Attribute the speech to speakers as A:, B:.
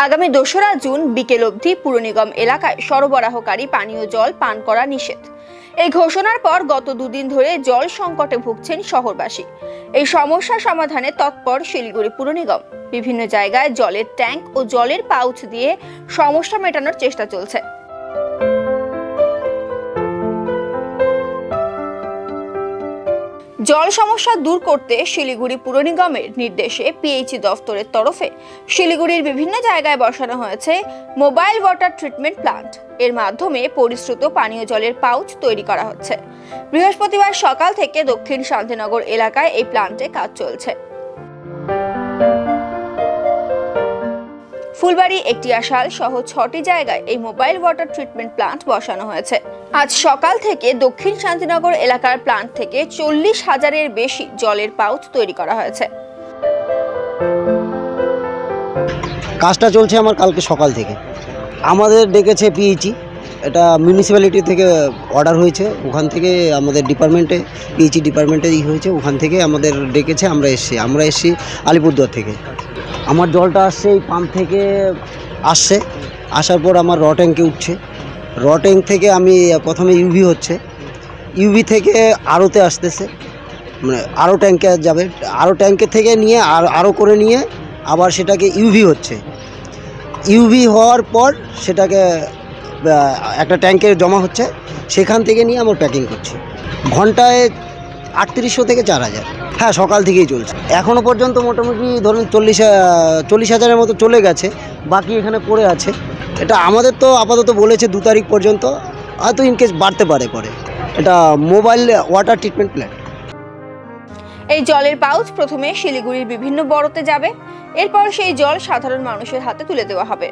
A: আগামী ২রা জুন বিকেল অবধি পুর নিগম এলাকায় সরবরাহকারী পানীয় জল পান করা নিষেধ। এই ঘোষণার পর গত দুদিন ধরে জল সংকটে ভুগছেন শহরবাসী। এই সমস্যা সমাধানে তৎপর শিলিগুড়ি পুর নিগম। বিভিন্ন জায়গায় জলের ট্যাঙ্ক ও জলের পাউচ দিয়ে সমস্যা মেটানোর চেষ্টা চলছে। জল সমস্যা দূর করতে শিলিগুড়ি পুর নিগমের নির্দেশে পিএইচই দফতরের তরফে শিলিগুড়ির বিভিন্ন জায়গায় বসানো হয়েছে মোবাইল ওয়াটার ট্রিটমেন্ট প্লান্ট। এর মাধ্যমে পরিশ্রুত পানীয় জলের পাউচ তৈরি করা হচ্ছে। বৃহস্পতিবার সকাল থেকে দক্ষিণ শান্তিনগর এলাকায় এই প্লান্টে কাজ চলছে। ফুলবাড়ি, একটিয়াশাল সহ 6টি জায়গায় এই মোবাইল ওয়াটার ট্রিটমেন্ট প্লান্ট বসানো হয়েছে। আজ সকাল থেকে দক্ষিণ শান্তিনগর এলাকার প্লান্ট থেকে 40,000-এর বেশি জলের পাউচ তৈরি করা হয়েছে।
B: কাজটা চলছে আমার কালকে সকাল থেকে। আমাদের ডেকেছে পিএইচই, এটা মিউনিসিপ্যালিটি থেকে অর্ডার হয়েছে, ওখান থেকে আমাদের ডিপার্টমেন্টে পিএইচই ডিপার্টমেন্টে হয়েছে, ওখান থেকে আমাদের ডেকেছে। আমরা এসছি আলিপুরদুয়ার থেকে। আমার জলটা আসছে এই পাম্প থেকে আসছে, আসার পর আমার র ট্যাঙ্কে উঠছে। র ট্যাঙ্ক থেকে আমি প্রথমে ইউভি হচ্ছে, ইউভি থেকে আরোতে আসতেছে, মানে আরও ট্যাঙ্কে যাবে, আরও ট্যাঙ্কে থেকে নিয়ে আরও করে নিয়ে আবার সেটাকে ইউভি হচ্ছে। ইউভি হওয়ার পর সেটাকে একটা ট্যাঙ্কে জমা হচ্ছে, সেখান থেকে নিয়ে আমরা প্যাকিং করছি। ঘন্টায় 3800 থেকে 4000। হ্যাঁ, সকাল থেকেই চলছে। এখনও পর্যন্ত মোটামুটি ধরুন 40,000-এর মতো চলে গেছে, বাকি এখানে পড়ে আছে। এটা আমাদের তো আপাতত বলেছে 2 তারিখ পর্যন্ত, হয়তো ইনকেস বাড়তে পারে পরে। এটা মোবাইল ওয়াটার ট্রিটমেন্ট প্ল্যান্ট।
A: এই জলের পাউচ প্রথমে শিলিগুড়ির বিভিন্ন বড়তে যাবে, এরপর সেই জল সাধারণ মানুষের হাতে তুলে দেওয়া হবে।